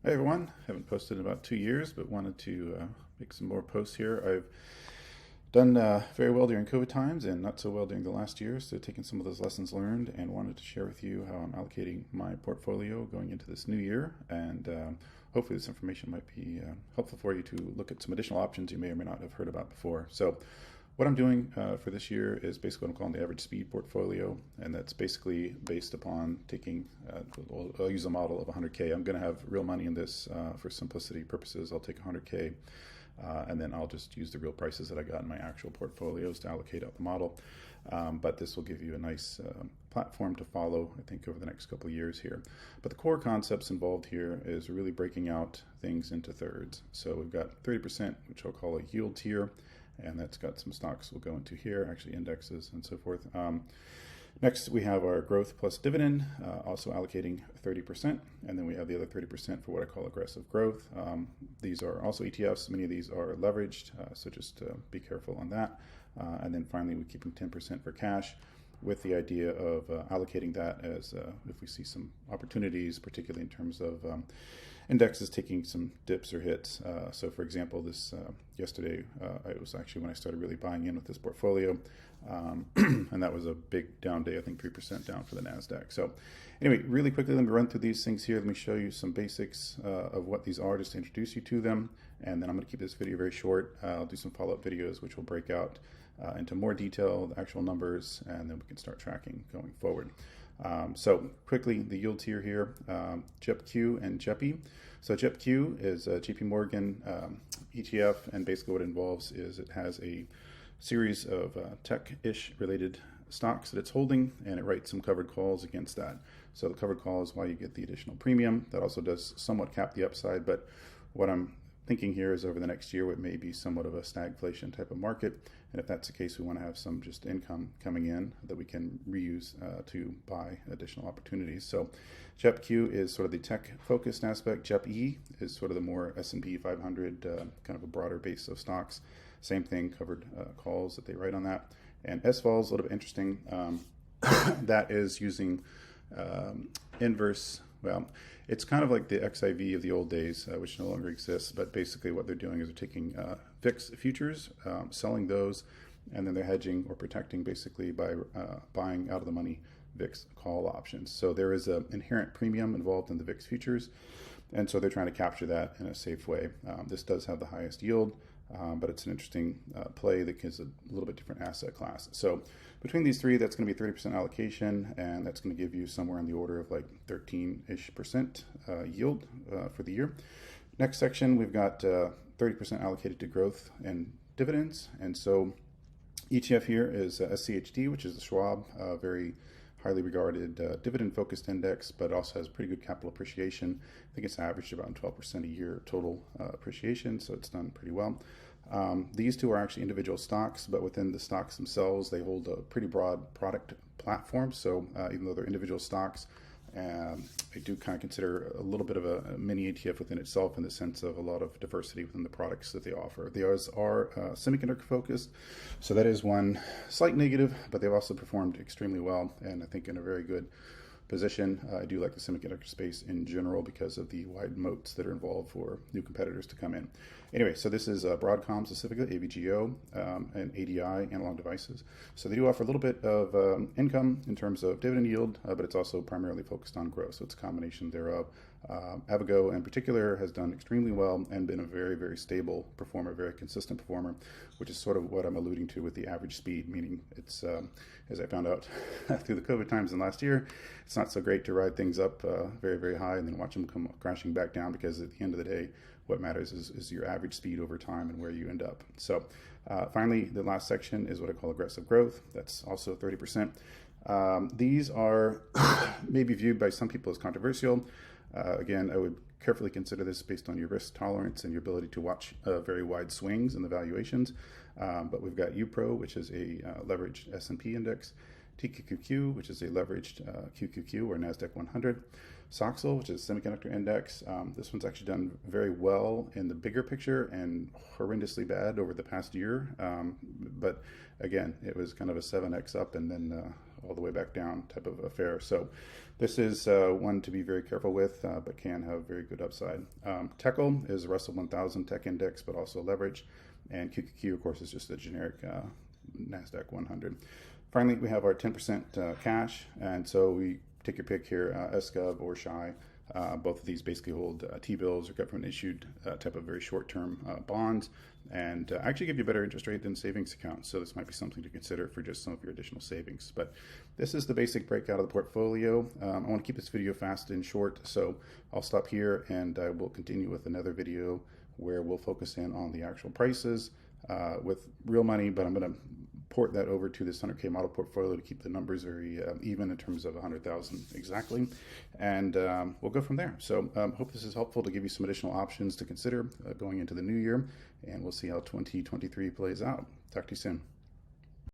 Hi everyone, haven't posted in about 2 years, but wanted to make some more posts here. I've done very well during COVID times and not so well during the last year, so taking some of those lessons learned and wanted to share with you how I'm allocating my portfolio going into this new year. And hopefully this information might be helpful for you to look at some additional options you may or may not have heard about before. So what I'm doing for this year is basically what I'm calling the average speed portfolio, and that's basically based upon taking, I'll use a model of 100K. I'm going to have real money in this for simplicity purposes. I'll take 100K and then I'll just use the real prices that I got in my actual portfolios to allocate out the model. But this will give you a nice platform to follow, I think, over the next couple of years here. But the core concepts involved here is really breaking out things into thirds. So we've got 30%, which I'll call a yield tier, and that's got some stocks we'll go into here, actually indexes and so forth. Next, we have our growth plus dividend, also allocating 30%, and then we have the other 30% for what I call aggressive growth. These are also ETFs. Many of these are leveraged, so just be careful on that. And then finally, we're keeping 10% for cash, with the idea of allocating that as if we see some opportunities, particularly in terms of indexes taking some dips or hits. So for example, this yesterday, it was actually when I started really buying in with this portfolio, and that was a big down day, I think 3% down for the NASDAQ. So anyway, really quickly, let me run through these things here. Let me show you some basics of what these are, just to introduce you to them, and then I'm going to keep this video very short. I'll do some follow-up videos which will break out into more detail, the actual numbers, and then we can start tracking going forward. So quickly, the yield tier here, JEPQ and JEPI. So JEPQ is a JP Morgan ETF, and basically what it involves is it has a series of tech-ish related stocks that it's holding, and it writes some covered calls against that. So the covered call is why you get the additional premium. That also does somewhat cap the upside, but what I'm thinking here is over the next year it may be somewhat of a stagflation type of market, and if that's the case, we want to have some just income coming in that we can reuse to buy additional opportunities. So JEPQ is sort of the tech focused aspect. JEPE is sort of the more S&P 500 kind of a broader base of stocks. Same thing, covered calls that they write on that. And SVOL is a little bit interesting. That is using inverse, well, it's kind of like the XIV of the old days, which no longer exists, but basically what they're doing is they're taking VIX futures, selling those, and then they're hedging or protecting basically by buying out of the money VIX call options. So there is an inherent premium involved in the VIX futures, and so they're trying to capture that in a safe way. This does have the highest yield, but it's an interesting play that gives a little bit different asset class. So between these three, that's going to be 30% allocation, and that's going to give you somewhere in the order of like 13-ish% yield for the year. Next section, we've got 30% allocated to growth and dividends. And so ETF here is SCHD, which is the Schwab, very highly regarded dividend-focused index, but also has pretty good capital appreciation. I think it's averaged about 12% a year total appreciation, so it's done pretty well. These two are actually individual stocks, but within the stocks themselves, they hold a pretty broad product platform. So even though they're individual stocks, I do kind of consider a little bit of a mini ETF within itself in the sense of a lot of diversity within the products that they offer. They are semiconductor focused, so that is one slight negative, but they've also performed extremely well, and I think in a very good position. I do like the semiconductor space in general because of the wide moats that are involved for new competitors to come in. Anyway, so this is Broadcom specifically, AVGO, and ADI, analog devices. So they do offer a little bit of income in terms of dividend yield, but it's also primarily focused on growth. So it's a combination thereof. Avago in particular has done extremely well and been a very, very stable performer, very consistent performer, which is sort of what I'm alluding to with the average speed, meaning it's, as I found out through the COVID times in last year, it's not so great to ride things up very, very high and then watch them come crashing back down, because at the end of the day, what matters is your average speed over time and where you end up. So finally, the last section is what I call aggressive growth. That's also 30%. These are maybe viewed by some people as controversial. Again, I would carefully consider this based on your risk tolerance and your ability to watch very wide swings in the valuations. But we've got UPRO, which is a leveraged S&P index, TQQQ, which is a leveraged QQQ or NASDAQ 100, Soxel, which is a semiconductor index. This one's actually done very well in the bigger picture and horrendously bad over the past year. But again, it was kind of a 7x up and then all the way back down type of affair. So this is one to be very careful with, but can have very good upside. Teckle is Russell 1000 tech index, but also leverage. And QQQ, of course, is just a generic NASDAQ 100. Finally, we have our 10% cash. And so we take your pick here, SGov or SHI. Both of these basically hold T-bills or government-issued type of very short-term bonds, and actually give you a better interest rate than savings accounts. So this might be something to consider for just some of your additional savings. But this is the basic breakout of the portfolio. I want to keep this video fast and short, so I'll stop here, and I will continue with another video where we'll focus in on the actual prices with real money, but I'm going to port that over to this 100K model portfolio to keep the numbers very even in terms of 100,000 exactly, and we'll go from there. So hope this is helpful to give you some additional options to consider going into the new year, and we'll see how 2023 plays out. Talk to you soon.